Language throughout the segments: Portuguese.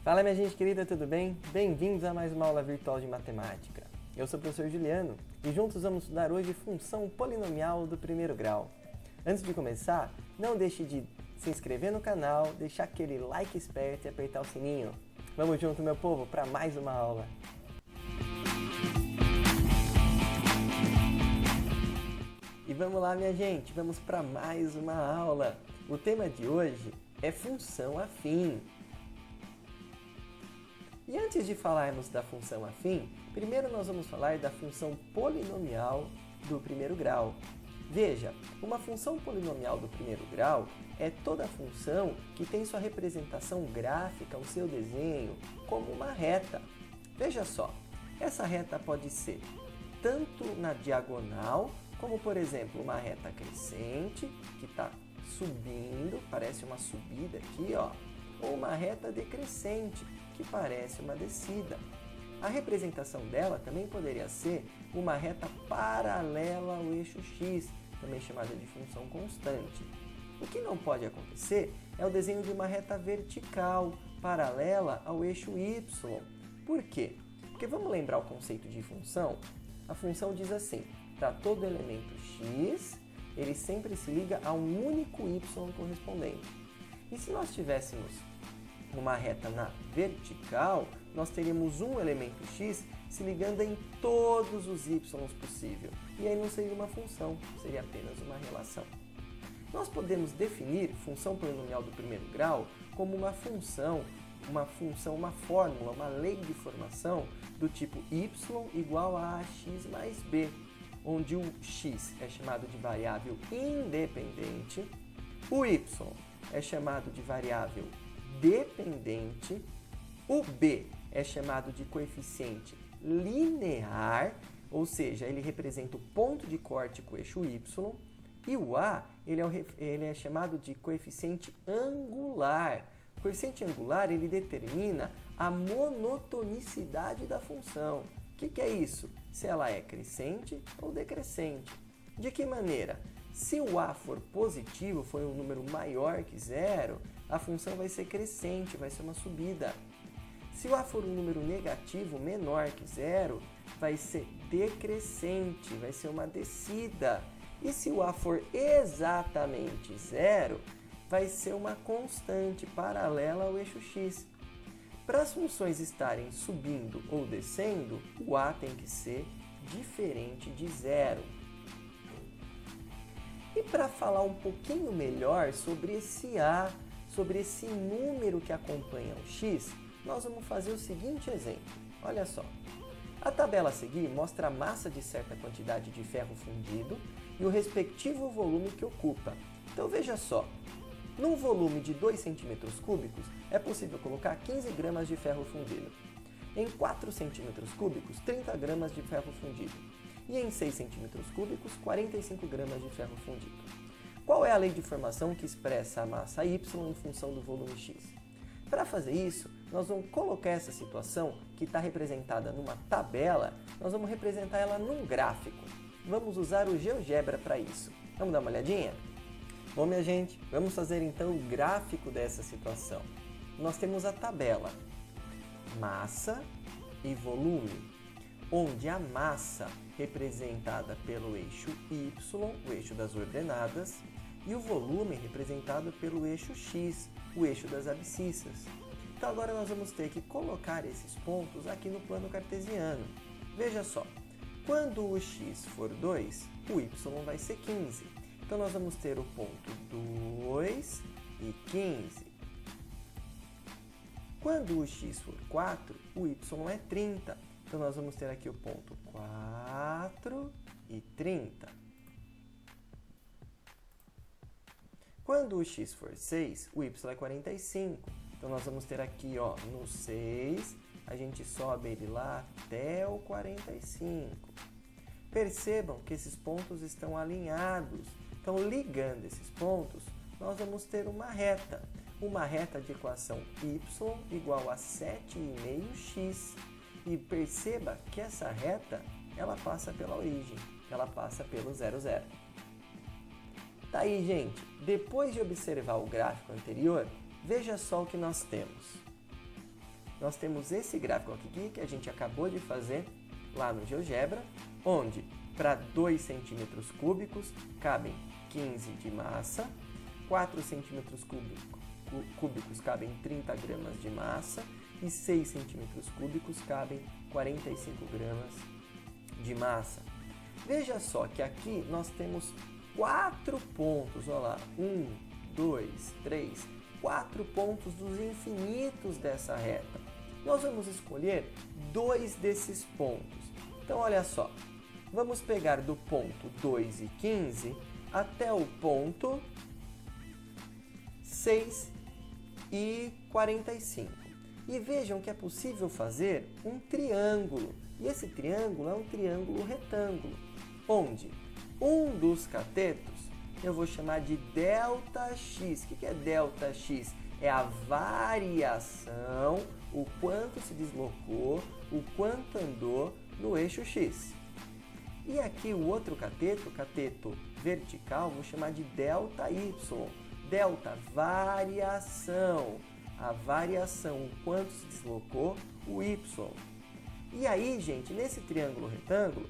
Fala minha gente querida, tudo bem? Bem-vindos a mais uma aula virtual de matemática. Eu sou o professor Juliano e juntos vamos estudar hoje função polinomial do primeiro grau. Antes de começar, não deixe de se inscrever no canal, deixar aquele like esperto e apertar o sininho. Vamos junto, meu povo, para mais uma aula. E vamos lá, minha gente, vamos para mais uma aula. O tema de hoje é função afim. E antes de falarmos da função afim, primeiro nós vamos falar da função polinomial do primeiro grau. Veja, uma função polinomial do primeiro grau é toda função que tem sua representação gráfica, o seu desenho, como uma reta. Veja só, essa reta pode ser tanto na diagonal, como por exemplo uma reta crescente, que está subindo, parece uma subida aqui, ó, ou uma reta decrescente, que parece uma descida. A representação dela também poderia ser uma reta paralela ao eixo x, também chamada de função constante. O que não pode acontecer é o desenho de uma reta vertical, paralela ao eixo y. Por quê? Porque vamos lembrar o conceito de função? A função diz assim, para todo elemento x, ele sempre se liga a um único y correspondente. E se nós tivéssemos uma reta na vertical, nós teríamos um elemento x se ligando em todos os y possível. E aí não seria uma função, seria apenas uma relação. Nós podemos definir função polinomial do primeiro grau como uma fórmula, uma lei de formação do tipo y igual a ax mais b, onde o x é chamado de variável independente, o y é chamado de variável dependente, o b é chamado de coeficiente linear, ou seja, ele representa o ponto de corte com o eixo y, e o a ele é chamado de coeficiente angular. O coeficiente angular ele determina a monotonicidade da função. O que é isso? Se ela é crescente ou decrescente. De que maneira? Se o a for positivo, for um número maior que zero, a função vai ser crescente, vai ser uma subida. Se o a for um número negativo menor que zero, vai ser decrescente, vai ser uma descida. E se o a for exatamente zero, vai ser uma constante paralela ao eixo x. Para as funções estarem subindo ou descendo, o a tem que ser diferente de zero. E para falar um pouquinho melhor sobre esse a, sobre esse número que acompanha o x, nós vamos fazer o seguinte exemplo. Olha só. A tabela a seguir mostra a massa de certa quantidade de ferro fundido e o respectivo volume que ocupa. Então veja só, num volume de 2 centímetros cúbicos é possível colocar 15 gramas de ferro fundido. Em 4 centímetros cúbicos, 30 gramas de ferro fundido. E em 6 centímetros cúbicos, 45 gramas de ferro fundido. Qual é a lei de formação que expressa a massa y em função do volume x? Para fazer isso, nós vamos colocar essa situação que está representada numa tabela, nós vamos representar ela num gráfico. Vamos usar o GeoGebra para isso. Vamos dar uma olhadinha? Bom, minha gente, vamos fazer então o gráfico dessa situação. Nós temos a tabela massa e volume, onde a massa representada pelo eixo y, o eixo das ordenadas, e o volume representado pelo eixo x, o eixo das abscissas. Então agora nós vamos ter que colocar esses pontos aqui no plano cartesiano. Veja só, quando o x for 2, o y vai ser 15. Então nós vamos ter o ponto 2 e 15. Quando o x for 4, o y é 30. Então nós vamos ter aqui o ponto 4 e 30. Quando o x for 6, o y é 45. Então nós vamos ter aqui, ó, no 6, a gente sobe ele lá até o 45. Percebam que esses pontos estão alinhados. Então, ligando esses pontos, nós vamos ter uma reta de equação y igual a 7,5x. E perceba que essa reta, ela passa pela origem, ela passa pelo 0, 0. Tá aí, gente. Depois de observar o gráfico anterior, veja só o que nós temos. nós temos esse gráfico aqui que a gente acabou de fazer lá no GeoGebra, onde para 2 centímetros cúbicos cabem 15 de massa, 4 centímetros cúbicos cabem 30 gramas de massa e 6 centímetros cúbicos cabem 45 gramas de massa. Veja só que aqui nós temos 4 pontos, olha lá, 1, 2, 3, 4 pontos dos infinitos dessa reta. Nós vamos escolher 2 desses pontos. Então, olha só, vamos pegar do ponto 2 e 15 até o ponto 6 e 45. E vejam que é possível fazer um triângulo. E esse triângulo é um triângulo retângulo, onde um dos catetos eu vou chamar de ΔX. O que é ΔX? É a variação, o quanto se deslocou, o quanto andou no eixo X. E aqui o outro cateto, o cateto vertical, vou chamar de ΔY. Delta, variação. A variação, o quanto se deslocou, o Y. E aí, gente, nesse triângulo retângulo,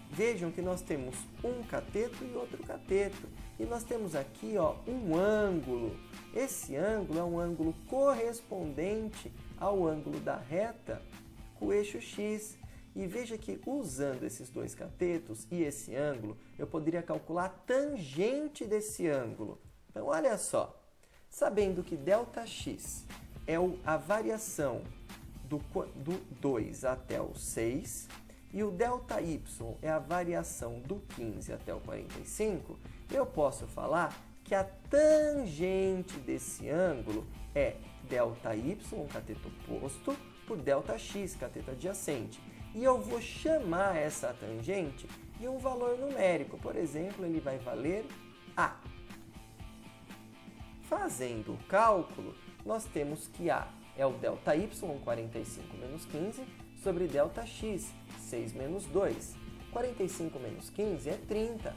vejam que nós temos um cateto e outro cateto. E nós temos aqui, ó, um ângulo. Esse ângulo é um ângulo correspondente ao ângulo da reta com o eixo X. E veja que usando esses dois catetos e esse ângulo, eu poderia calcular a tangente desse ângulo. Então, olha só. Sabendo que ΔX é a variação do 2 até o 6 e o ΔY é a variação do 15 até o 45, eu posso falar que a tangente desse ângulo é ΔY, cateto oposto, por ΔX, cateto adjacente. E eu vou chamar essa tangente de um valor numérico. Por exemplo, ele vai valer A. Fazendo o cálculo, nós temos que A é o ΔY, 45 menos 15, sobre ΔX, 6 menos 2. 45 menos 15 é 30.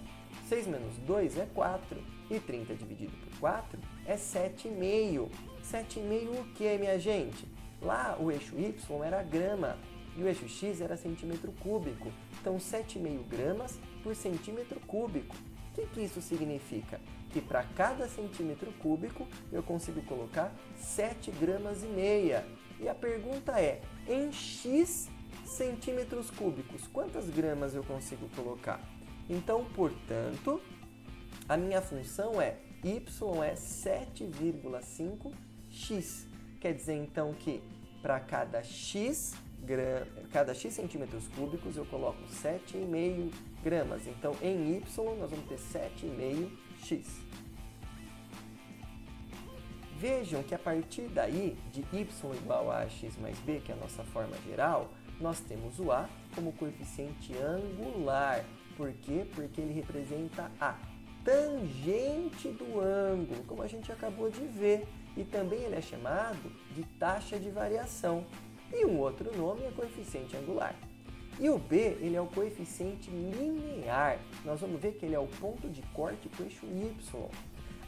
6 menos 2 é 4. E 30 dividido por 4 é 7,5. 7,5 o que, minha gente? Lá o eixo Y era grama e o eixo X era centímetro cúbico. Então, 7,5 gramas por centímetro cúbico. O que isso significa? Que para cada centímetro cúbico eu consigo colocar 7 gramas e meia. E a pergunta é, em X centímetros cúbicos, quantas gramas eu consigo colocar? Então, portanto, a minha função é y é 7,5x. Quer dizer, então, que para cada x centímetros cúbicos eu coloco 7,5 gramas. Então, em y nós vamos ter 7,5x. Vejam que a partir daí, de y igual a x mais b, que é a nossa forma geral, nós temos o a como coeficiente angular. Por quê? Porque ele representa a tangente do ângulo, como a gente acabou de ver. E também ele é chamado de taxa de variação. E um outro nome é coeficiente angular. E o b, ele é o coeficiente linear. Nós vamos ver que ele é o ponto de corte com o eixo y.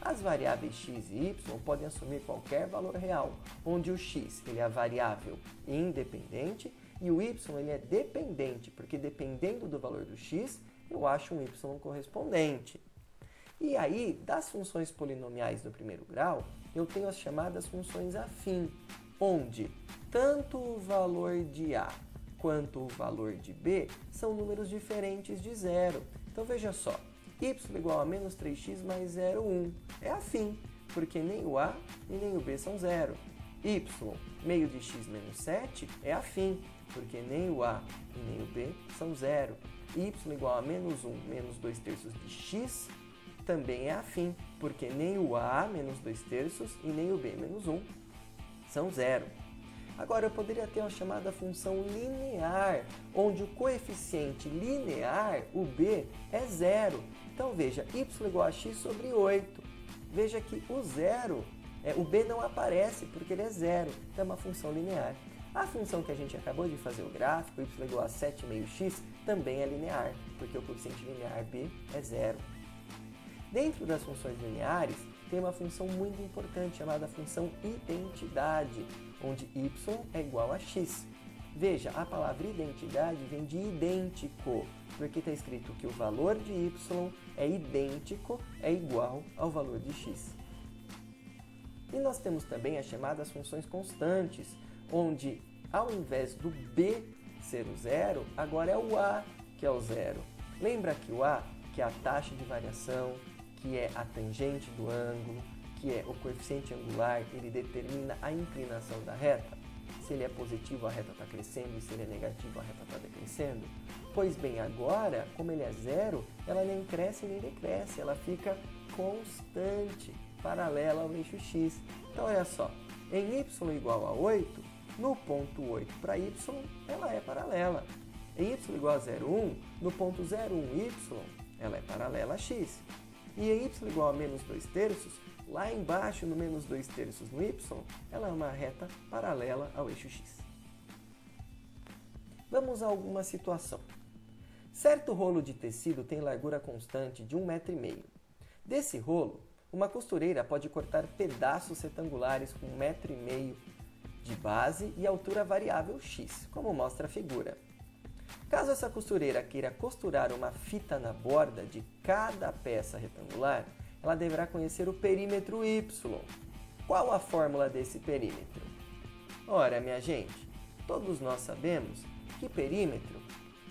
As variáveis x e y podem assumir qualquer valor real, onde o x ele é a variável independente e o y ele é dependente, porque dependendo do valor do x, eu acho um y correspondente. E aí, das funções polinomiais do primeiro grau, eu tenho as chamadas funções afim, onde tanto o valor de a quanto o valor de b são números diferentes de zero. Então, veja só, y igual a menos 3x mais 0,1 é afim, porque nem o a e nem o b são zero. Y, meio de x menos 7, é afim, porque nem o a e nem o b são zero. Y igual a menos 1 menos 2 terços de x também é afim, porque nem o a menos 2 terços e nem o b menos 1 são zero. Agora, eu poderia ter uma chamada função linear, onde o coeficiente linear, o b, é zero. Então, veja, y igual a x sobre 8. Veja que o zero, o b não aparece porque ele é zero, então é uma função linear. A função que a gente acabou de fazer o gráfico, y igual a 7,5x, também é linear, porque o coeficiente linear b é zero. Dentro das funções lineares, tem uma função muito importante chamada função identidade, onde y é igual a x. Veja, a palavra identidade vem de idêntico, porque está escrito que o valor de y é idêntico, é igual ao valor de x. E nós temos também as chamadas funções constantes, onde ao invés do b ser o zero, agora é o a que é o zero. Lembra que o a, que é a taxa de variação, que é a tangente do ângulo, que é o coeficiente angular, ele determina a inclinação da reta? Se ele é positivo, a reta está crescendo, e se ele é negativo, a reta está decrescendo? Pois bem, agora, como ele é zero, ela nem cresce nem decresce, ela fica constante, paralela ao eixo x. Então, olha só, em y igual a 8, no ponto 8 para y, ela é paralela. Em y igual a 0,1, no ponto 0,1y, ela é paralela a x. E em y igual a menos 2/3, lá embaixo no menos 2/3 no y, ela é uma reta paralela ao eixo x. Vamos a alguma situação. Certo rolo de tecido tem largura constante de 1,5 m. Desse rolo, uma costureira pode cortar pedaços retangulares com 1,5 m de base e altura variável x, como mostra a figura. Caso essa costureira queira costurar uma fita na borda de cada peça retangular, ela deverá conhecer o perímetro y. Qual a fórmula desse perímetro? Ora, minha gente, todos nós sabemos que perímetro,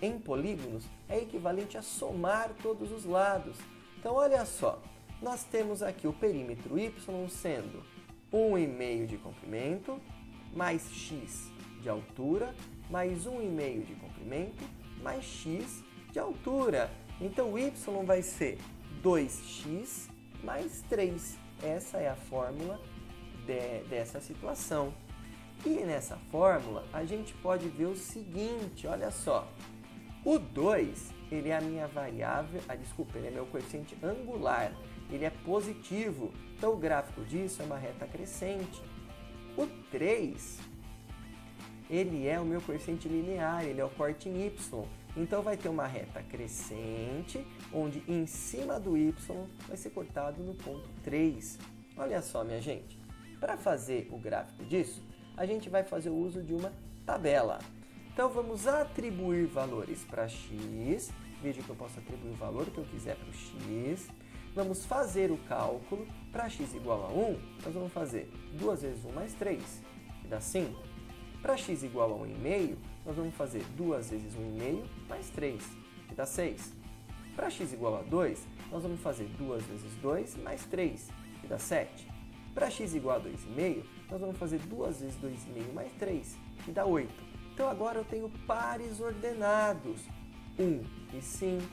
em polígonos, é equivalente a somar todos os lados. Então, olha só, nós temos aqui o perímetro y sendo 1,5 de comprimento, mais x de altura, mais 1,5 de comprimento, mais x de altura. Então, o y vai ser 2x mais 3. Essa é a fórmula dessa situação. E nessa fórmula, a gente pode ver o seguinte, olha só. O 2, ele é a minha variável, ele é meu coeficiente angular, ele é positivo. Então, o gráfico disso é uma reta crescente. O 3, ele é o meu coeficiente linear, ele é o corte em y. Então, vai ter uma reta crescente, onde em cima do y vai ser cortado no ponto 3. Olha só, minha gente, para fazer o gráfico disso, a gente vai fazer o uso de uma tabela. Então, vamos atribuir valores para x. Veja que eu posso atribuir o valor que eu quiser para o x. Vamos fazer o cálculo. Para x igual a 1, nós vamos fazer 2 vezes 1 mais 3, que dá 5. Para x igual a 1,5, nós vamos fazer 2 vezes 1,5 mais 3, que dá 6. Para x igual a 2, nós vamos fazer 2 vezes 2 mais 3, que dá 7. Para x igual a 2,5, nós vamos fazer 2 vezes 2,5 mais 3, que dá 8. Então, agora eu tenho pares ordenados. 1 e 5,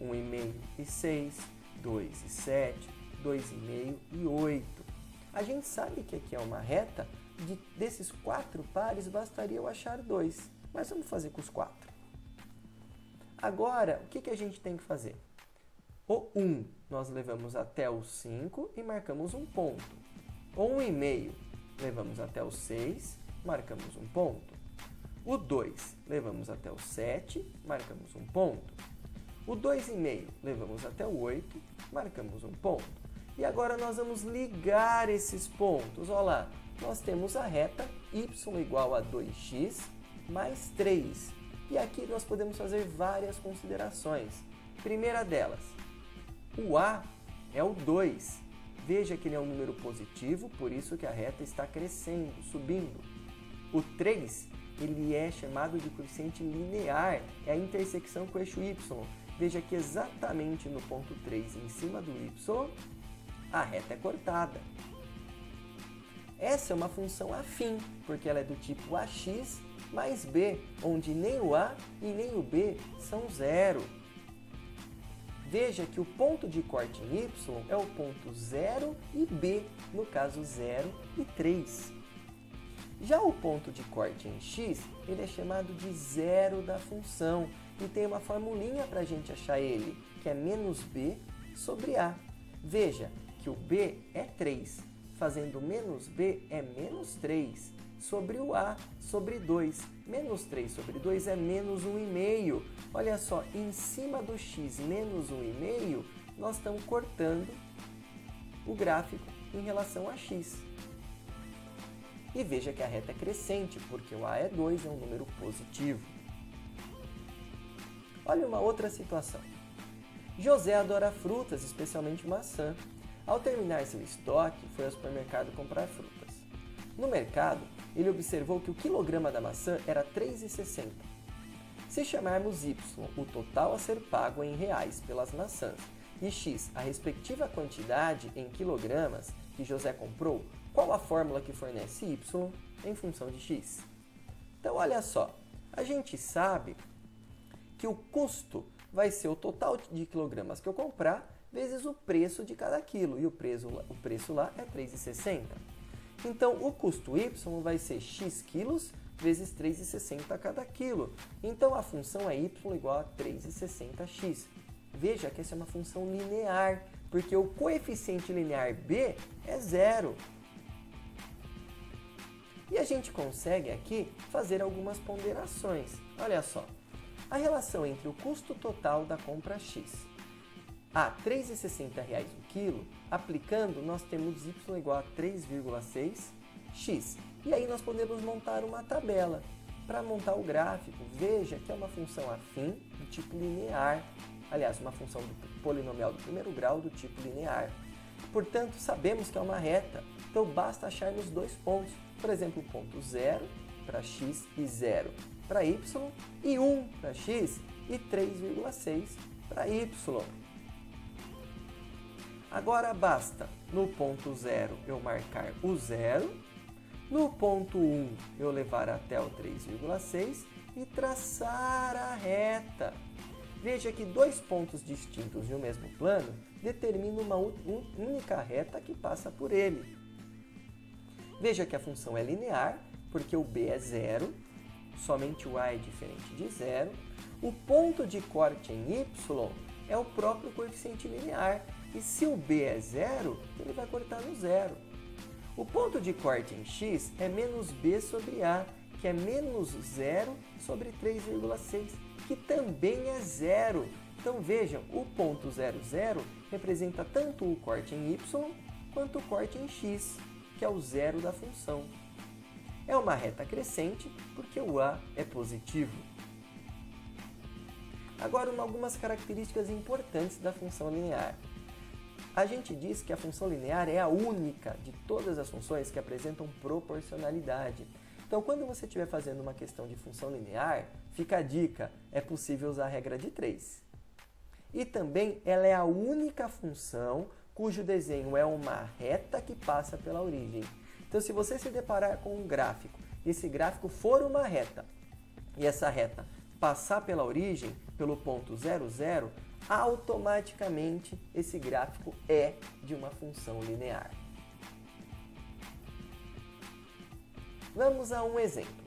1,5 e 6, 2 e 7, 2,5 e 8. A gente sabe que aqui é uma reta, desses 4 pares bastaria eu achar 2, mas vamos fazer com os 4. Agora, o que a gente tem que fazer? O 1 nós levamos até o 5 e marcamos um ponto. O 1,5 levamos até o 6, marcamos um ponto. O 2 levamos até o 7, marcamos um ponto. O 2,5 levamos até o 8, marcamos um ponto. E agora nós vamos ligar esses pontos. Olha lá, nós temos a reta y igual a 2x mais 3. E aqui nós podemos fazer várias considerações. Primeira delas, o a é o 2. Veja que ele é um número positivo, por isso que a reta está crescendo, subindo. O 3, ele é chamado de coeficiente linear, é a intersecção com o eixo y. Veja que exatamente no ponto 3, em cima do y, a reta é cortada. Essa é uma função afim, porque ela é do tipo ax mais b, onde nem o a e nem o b são zero. Veja que o ponto de corte em y é o ponto 0 e b, no caso 0 e 3. Já o ponto de corte em x, ele é chamado de zero da função e tem uma formulinha para a gente achar ele, que é menos b sobre a. Veja que o b é 3, fazendo menos b é menos 3, sobre o a, sobre 2. Menos 3 sobre 2 é menos 1,5. Olha só, em cima do x menos 1,5, nós estamos cortando o gráfico em relação a x. E veja que a reta é crescente, porque o a é 2, é um número positivo. Olha uma outra situação. José adora frutas, especialmente maçã. Ao terminar seu estoque, foi ao supermercado comprar frutas. No mercado, ele observou que o quilograma da maçã era R$ 3,60. Se chamarmos y o total a ser pago em reais pelas maçãs e x a respectiva quantidade em quilogramas que José comprou, qual a fórmula que fornece y em função de x? Então, olha só, a gente sabe que o custo vai ser o total de quilogramas que eu comprar vezes o preço de cada quilo, e o preço lá é R$ 3,60. Então, o custo y vai ser x quilos vezes 3,60 cada quilo. Então, a função é y igual a 3,60x. Veja que essa é uma função linear, porque o coeficiente linear b é zero. E a gente consegue aqui fazer algumas ponderações. Olha só, a relação entre o custo total da compra x a R$ 3,60 o quilo, aplicando, nós temos y igual a 3,6x. E aí nós podemos montar uma tabela. Para montar o gráfico, veja que é uma função afim do tipo linear. Aliás, uma função do polinomial do primeiro grau do tipo linear. Portanto, sabemos que é uma reta, então basta acharmos dois pontos. Por exemplo, o ponto 0 para x e 0 para y, e 1 para x e 3,6 para y. Agora basta, no ponto 0 eu marcar o 0, no ponto 1 eu levar até o 3,6 e traçar a reta. Veja que dois pontos distintos de um mesmo plano determinam uma única reta que passa por ele. Veja que a função é linear, porque o b é zero, somente o a é diferente de zero. O ponto de corte em y é o próprio coeficiente linear, e se o b é zero, ele vai cortar no zero. O ponto de corte em x é menos b sobre a, que é menos 0 sobre 3,6, que também é zero. Então vejam, o ponto 0, 0 representa tanto o corte em y quanto o corte em x, que é o zero da função. É uma reta crescente porque o a é positivo. Agora, algumas características importantes da função linear. A gente diz que a função linear é a única de todas as funções que apresentam proporcionalidade. Então, quando você estiver fazendo uma questão de função linear, fica a dica, é possível usar a regra de 3. E também ela é a única função cujo desenho é uma reta que passa pela origem. Então, se você se deparar com um gráfico e esse gráfico for uma reta, e essa reta passar pela origem, pelo ponto 0, 0, automaticamente esse gráfico é de uma função linear. Vamos a um exemplo.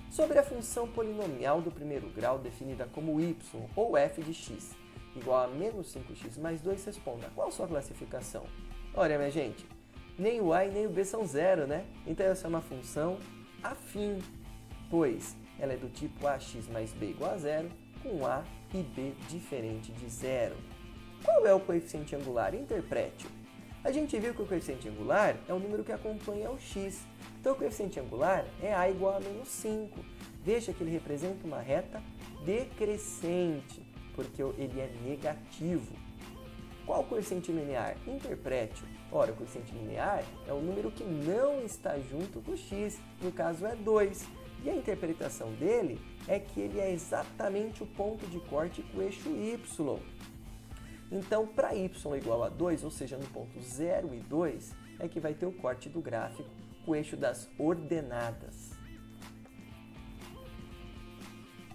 Sobre a função polinomial do primeiro grau definida como y ou f de x igual a menos 5x mais 2, responda. Qual a sua classificação? Olha, minha gente, nem o a e nem o b são zero, né? Então essa é uma função afim, pois ela é do tipo ax mais b igual a zero, com a e b diferente de zero. Qual é o coeficiente angular? Interprete-o. A gente viu que o coeficiente angular é o número que acompanha o x. Então, o coeficiente angular é a igual a menos 5. Veja que ele representa uma reta decrescente, porque ele é negativo. Qual o coeficiente linear? Interprete-o. Ora, o coeficiente linear é o número que não está junto com o x, no caso é 2. E a interpretação dele é que ele é exatamente o ponto de corte com o eixo y. Então, para y igual a 2, ou seja, no ponto 0 e 2, é que vai ter o corte do gráfico com o eixo das ordenadas.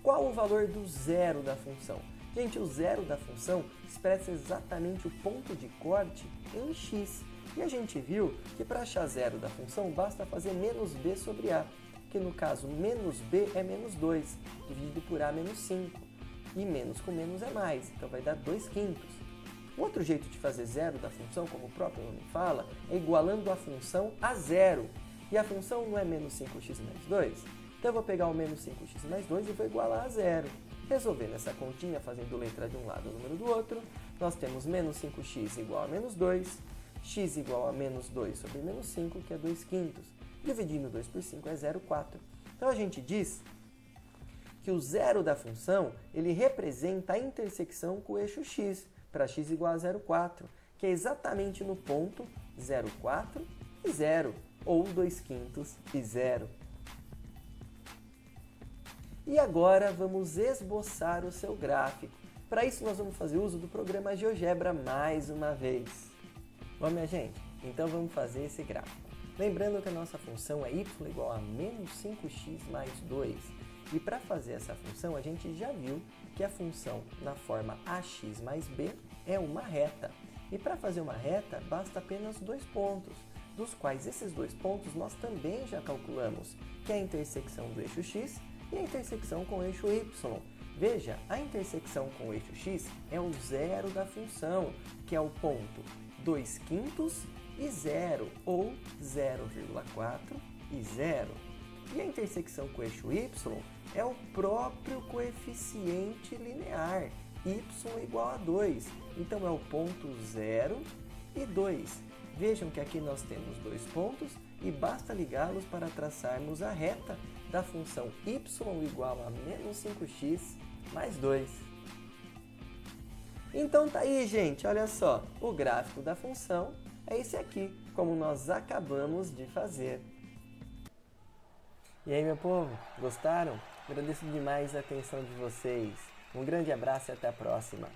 Qual o valor do zero da função? Gente, o zero da função expressa exatamente o ponto de corte em x. E a gente viu que para achar zero da função, basta fazer menos b sobre a, que no caso menos b é menos 2, dividido por a menos 5. E menos com menos é mais, então vai dar 2/5. Outro jeito de fazer zero da função, como o próprio nome fala, é igualando a função a zero. E a função não é menos 5x mais 2? Então eu vou pegar o menos 5x mais 2 e vou igualar a zero. Resolvendo essa continha, fazendo letra de um lado e número do outro, nós temos menos 5x igual a menos 2, x igual a menos 2 sobre menos 5, que é 2/5. Dividindo 2 por 5 é 0,4. Então, a gente diz que o zero da função, ele representa a intersecção com o eixo x, para x igual a 0,4, que é exatamente no ponto 0,4 e 0, ou 2/5 e 0. E agora vamos esboçar o seu gráfico. Para isso nós vamos fazer uso do programa GeoGebra mais uma vez. Bom, minha gente, então vamos fazer esse gráfico. Lembrando que a nossa função é y igual a menos 5x mais 2. E para fazer essa função, a gente já viu que a função na forma ax mais b é uma reta. E para fazer uma reta, basta apenas 2 pontos, dos quais esses 2 pontos nós também já calculamos, que é a intersecção do eixo x e a intersecção com o eixo y. Veja, a intersecção com o eixo x é o zero da função, que é o ponto 2/5 e 0, ou 0,4 e 0. E a intersecção com o eixo y é o próprio coeficiente linear, y igual a 2. Então, é o ponto 0 e 2. Vejam que aqui nós temos 2 pontos e basta ligá-los para traçarmos a reta da função y igual a menos 5x mais 2. Então tá aí, gente, olha só, o gráfico da função é esse aqui, como nós acabamos de fazer. E aí, meu povo, gostaram? Agradeço demais a atenção de vocês. Um grande abraço e até a próxima.